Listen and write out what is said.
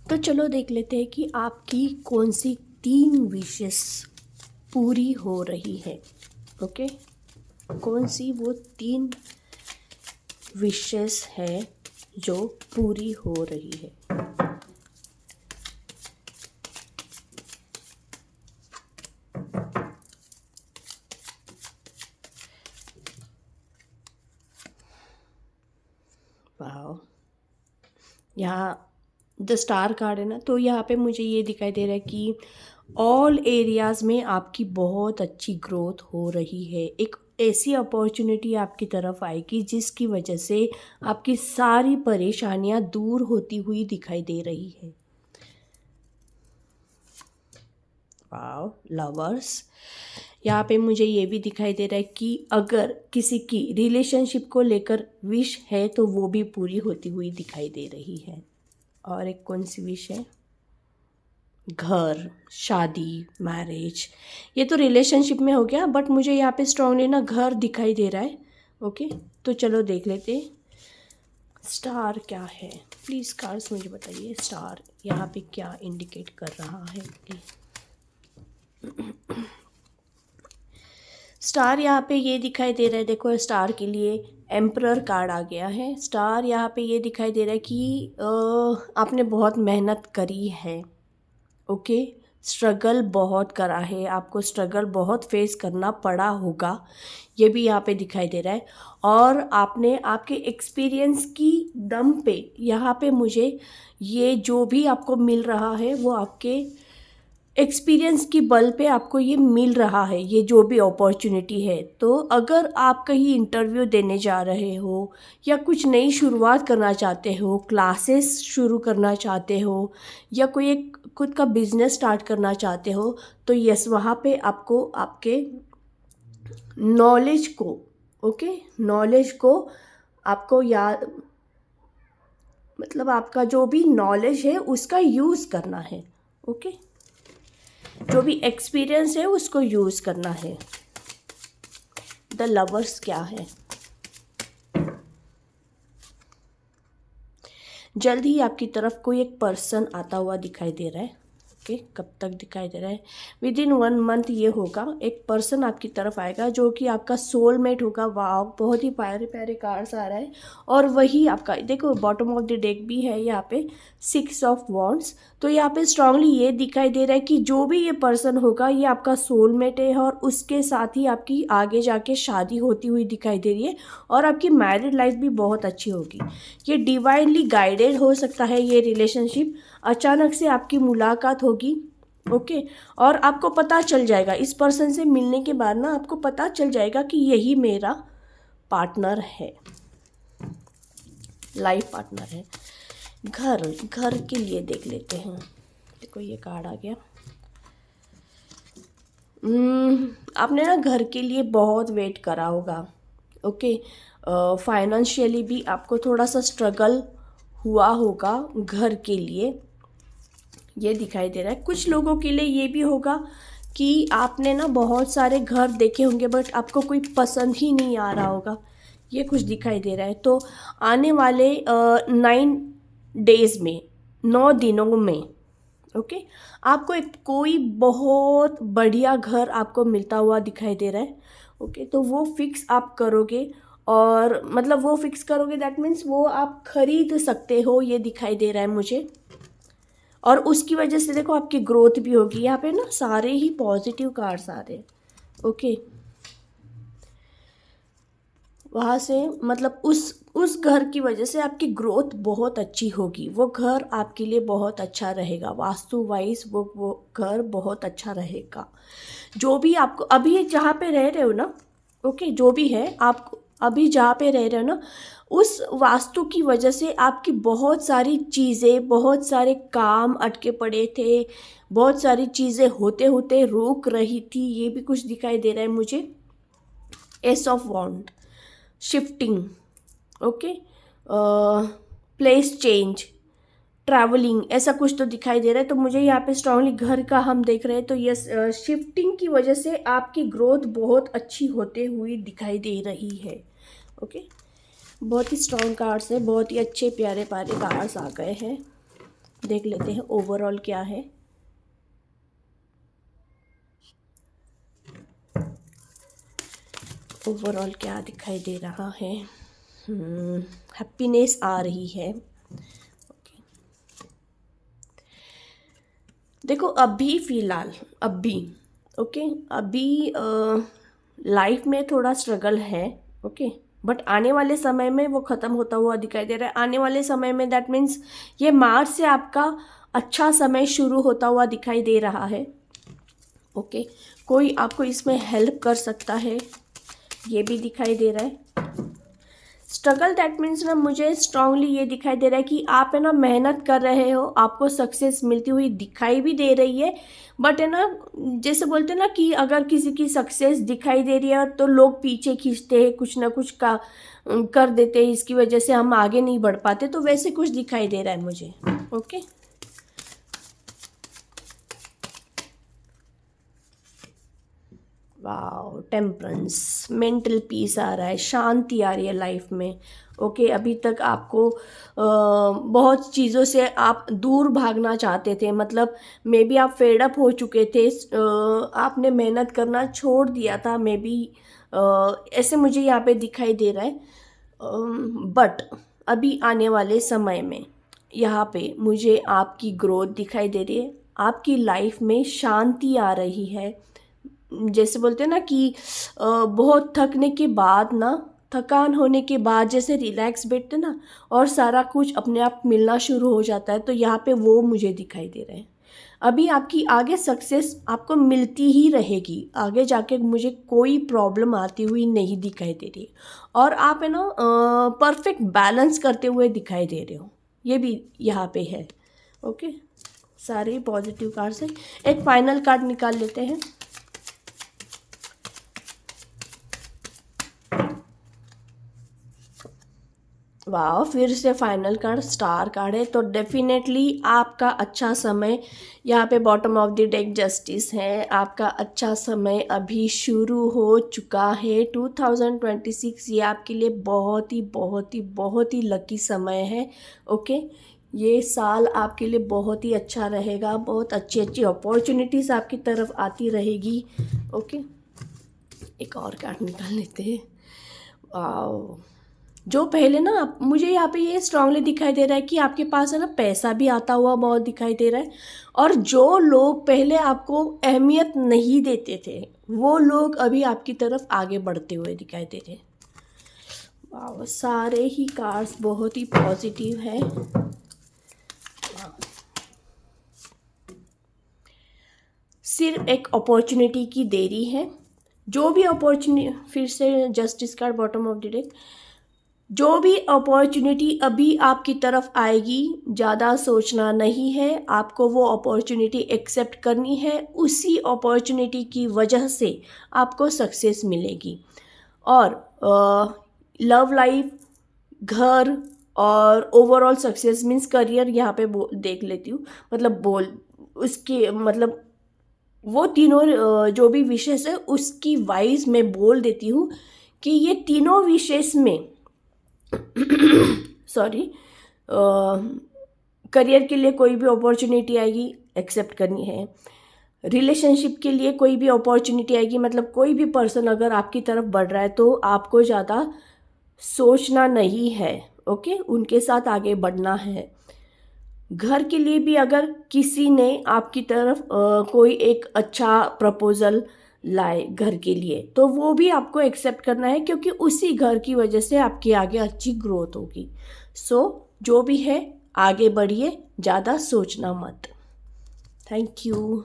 तो चलो देख लेते हैं कि आपकी कौन सी 3 विशेस पूरी हो रही है। ओके, कौन सी वो 3 विशेस है जो पूरी हो रही है। वाह, यहाँ द स्टार कार्ड है ना, तो यहाँ पे मुझे ये दिखाई दे रहा है कि ऑल एरियाज़ में आपकी बहुत अच्छी ग्रोथ हो रही है। एक ऐसी अपॉर्चुनिटी आपकी तरफ आएगी जिसकी वजह से आपकी सारी परेशानियाँ दूर होती हुई दिखाई दे रही है। Wow, lovers. यहाँ पे मुझे ये भी दिखाई दे रहा है कि अगर किसी की रिलेशनशिप को लेकर विश है तो वो भी पूरी होती हुई दिखाई दे रही है। और एक कौन सी विश है? घर, शादी, मैरिज। ये तो रिलेशनशिप में हो गया, बट मुझे यहाँ पे स्ट्रांगली ना घर दिखाई दे रहा है। ओके, तो चलो देख लेते हैं स्टार क्या है। प्लीज़ कार्ड्स मुझे बताइए स्टार यहाँ पे क्या इंडिकेट कर रहा है। स्टार यहाँ पे ये दिखाई दे रहा है, देखो स्टार के लिए एम्परर कार्ड आ गया है। स्टार यहाँ पे ये दिखाई दे रहा है कि आपने बहुत मेहनत करी है। ओके, स्ट्रगल बहुत करा है, आपको स्ट्रगल बहुत फेस करना पड़ा होगा, ये भी यहाँ पे दिखाई दे रहा है। और आपने आपके एक्सपीरियंस की दम पे यहाँ पे मुझे ये जो भी आपको मिल रहा है वो आपके एक्सपीरियंस की बल पे आपको ये मिल रहा है, ये जो भी अपॉर्चुनिटी है। तो अगर आप कहीं इंटरव्यू देने जा रहे हो या कुछ नई शुरुआत करना चाहते हो, क्लासेस शुरू करना चाहते हो या कोई एक खुद का बिजनेस स्टार्ट करना चाहते हो, तो यस वहाँ पे आपको आपके नॉलेज को नॉलेज को आपको याद, मतलब आपका जो भी नॉलेज है उसका यूज़ करना है। ओके, जो भी एक्सपीरियंस है उसको यूज़ करना है। द लवर्स क्या है? जल्द ही आपकी तरफ कोई एक पर्सन आता हुआ दिखाई दे रहा है। ओके, कब तक दिखाई दे रहा है? विद इन 1 मंथ ये होगा, एक पर्सन आपकी तरफ आएगा जो कि आपका सोलमेट होगा। वाह, बहुत ही प्यारे प्यारे कार्ड्स आ रहा है। और वही आपका, देखो बॉटम ऑफ द डेक भी है यहाँ पे 6 ऑफ वॉन्ड्स। तो यहाँ पे स्ट्रांगली ये दिखाई दे रहा है कि जो भी ये पर्सन होगा ये आपका सोलमेट है और उसके साथ ही आपकी आगे जाके शादी होती हुई दिखाई दे रही है और आपकी मैरिड लाइफ भी बहुत अच्छी होगी। ये डिवाइनली गाइडेड हो सकता है ये रिलेशनशिप। अचानक से आपकी मुलाकात होगी। ओके, और आपको पता चल जाएगा इस पर्सन से मिलने के बाद ना, आपको पता चल जाएगा कि यही मेरा पार्टनर है, लाइफ पार्टनर है। घर के लिए देख लेते हैं। देखो ये कार्ड आ गया। आपने ना घर के लिए बहुत वेट करा होगा। ओके, फाइनेंशियली भी आपको थोड़ा सा स्ट्रगल हुआ होगा घर के लिए, ये दिखाई दे रहा है। कुछ लोगों के लिए ये भी होगा कि आपने ना बहुत सारे घर देखे होंगे बट आपको कोई पसंद ही नहीं आ रहा होगा, ये कुछ दिखाई दे रहा है। तो आने वाले 9 डेज़ में, 9 दिनों में, ओके, आपको एक कोई बहुत बढ़िया घर आपको मिलता हुआ दिखाई दे रहा है। ओके, तो वो फिक्स आप करोगे, और मतलब वो फिक्स करोगे दैट मीन्स वो आप खरीद सकते हो, ये दिखाई दे रहा है मुझे। और उसकी वजह से देखो आपकी ग्रोथ भी होगी। यहाँ पे ना सारे ही पॉजिटिव कार्ड्स आ रहे हैं। ओके, वहाँ से मतलब उस घर की वजह से आपकी ग्रोथ बहुत अच्छी होगी। वो घर आपके लिए बहुत अच्छा रहेगा, वास्तु वाइज वो घर बहुत अच्छा रहेगा। जो भी आपको अभी जहाँ पे रह रहे हो ना, ओके, जो भी है आप अभी जहाँ पे रह रहे हो ना, उस वास्तु की वजह से आपकी बहुत सारी चीज़ें, बहुत सारे काम अटके पड़े थे, बहुत सारी चीज़ें होते होते रुक रही थी, ये भी कुछ दिखाई दे रहा है मुझे। एस ऑफ वॉन्ड, shifting, okay, place change, travelling, ऐसा कुछ तो दिखाई दे रहा है। तो मुझे यहाँ पे स्ट्रांगली घर का हम देख रहे हैं, तो यस, शिफ्टिंग की वजह से आपकी ग्रोथ बहुत अच्छी होते हुई दिखाई दे रही है। ओके, बहुत ही स्ट्रॉन्ग कार्ड्स है, बहुत ही अच्छे प्यारे प्यारे कार्ड्स आ गए हैं। देख लेते हैं ओवरऑल क्या है। ओवरऑल क्या दिखाई दे रहा है? हैप्पीनेस आ रही है। ओके, देखो अभी फ़िलहाल ओके अभी लाइफ में थोड़ा स्ट्रगल है। ओके, बट आने वाले समय में वो ख़त्म होता हुआ दिखाई दे रहा है। आने वाले समय में दैट मीन्स ये मार्च से आपका अच्छा समय शुरू होता हुआ दिखाई दे रहा है। ओके, कोई आपको इसमें हेल्प कर सकता है, ये भी दिखाई दे रहा है। स्ट्रगल दैट मीन्स ना, मुझे स्ट्रांगली ये दिखाई दे रहा है कि आप है ना मेहनत कर रहे हो, आपको सक्सेस मिलती हुई दिखाई भी दे रही है। बट है ना, जैसे बोलते हैं ना कि अगर किसी की सक्सेस दिखाई दे रही है तो लोग पीछे खींचते हैं, कुछ ना कुछ का कर देते हैं, इसकी वजह से हम आगे नहीं बढ़ पाते। तो वैसे कुछ दिखाई दे रहा है मुझे। Okay, wow, temperance, mental peace आ रहा है, शांति आ रही है लाइफ में। ओके, अभी तक आपको बहुत चीज़ों से आप दूर भागना चाहते थे, मतलब मे बी आप फेड अप हो चुके थे, आपने मेहनत करना छोड़ दिया था मे बी, ऐसे मुझे यहाँ पे दिखाई दे रहा है। बट अभी आने वाले समय में यहाँ पे मुझे आपकी ग्रोथ दिखाई दे रही है, आपकी लाइफ में शांति आ रही है। जैसे बोलते हैं ना कि बहुत थकने के बाद ना, थकान होने के बाद जैसे रिलैक्स बैठते ना और सारा कुछ अपने आप मिलना शुरू हो जाता है, तो यहाँ पे वो मुझे दिखाई दे रहे हैं। अभी आपकी आगे सक्सेस आपको मिलती ही रहेगी, आगे जाके मुझे कोई प्रॉब्लम आती हुई नहीं दिखाई दे रही, और आप है ना परफेक्ट बैलेंस करते हुए दिखाई दे रहे हो, ये भी यहाँ पे है। ओके, सारे पॉजिटिव कार्ड्स हैं। एक फाइनल कार्ड निकाल लेते हैं। वाह, फिर से फाइनल कार्ड स्टार कार्ड है, तो डेफिनेटली आपका अच्छा समय, यहाँ पे bottom of the deck justice है, आपका अच्छा समय अभी शुरू हो चुका है। 2026 ये आपके लिए बहुत ही बहुत ही बहुत ही लकी समय है। ओके, ये साल आपके लिए बहुत ही अच्छा रहेगा, बहुत अच्छी अच्छी अपॉर्चुनिटीज़ आपकी तरफ आती रहेगी। ओके, एक और कार्ड निकाल लेते हैं। वाह, जो पहले ना मुझे यहाँ पे ये स्ट्रांगली दिखाई दे रहा है कि आपके पास है ना पैसा भी आता हुआ बहुत दिखाई दे रहा है, और जो लोग पहले आपको अहमियत नहीं देते थे वो लोग अभी आपकी तरफ आगे बढ़ते हुए दिखाई दे रहे हैं। वाह, सारे ही कार्ड्स बहुत ही पॉजिटिव है। सिर्फ एक अपॉर्चुनिटी की देरी है, जो भी अपॉर्चुनिटी, फिर से justice card bottom of the deck, जो भी अपॉर्चुनिटी अभी आपकी तरफ आएगी ज़्यादा सोचना नहीं है, आपको वो अपॉर्चुनिटी एक्सेप्ट करनी है, उसी अपॉर्चुनिटी की वजह से आपको सक्सेस मिलेगी। और लव लाइफ, घर और ओवरऑल सक्सेस मीन्स करियर, यहाँ पे देख लेती हूँ, मतलब उसके मतलब वो तीनों जो भी विशेष है उसकी वाइज मैं बोल देती हूँ कि ये तीनों विशेष में सॉरी, करियर के लिए कोई भी अपॉर्चुनिटी आएगी एक्सेप्ट करनी है, रिलेशनशिप के लिए कोई भी अपॉर्चुनिटी आएगी, मतलब कोई भी पर्सन अगर आपकी तरफ बढ़ रहा है तो आपको ज़्यादा सोचना नहीं है। ओके, उनके साथ आगे बढ़ना है। घर के लिए भी अगर किसी ने आपकी तरफ कोई एक अच्छा प्रपोज़ल लाए घर के लिए, तो वो भी आपको एक्सेप्ट करना है, क्योंकि उसी घर की वजह से आपकी आगे अच्छी ग्रोथ होगी। सो जो भी है आगे बढ़िए, ज़्यादा सोचना मत। Thank you.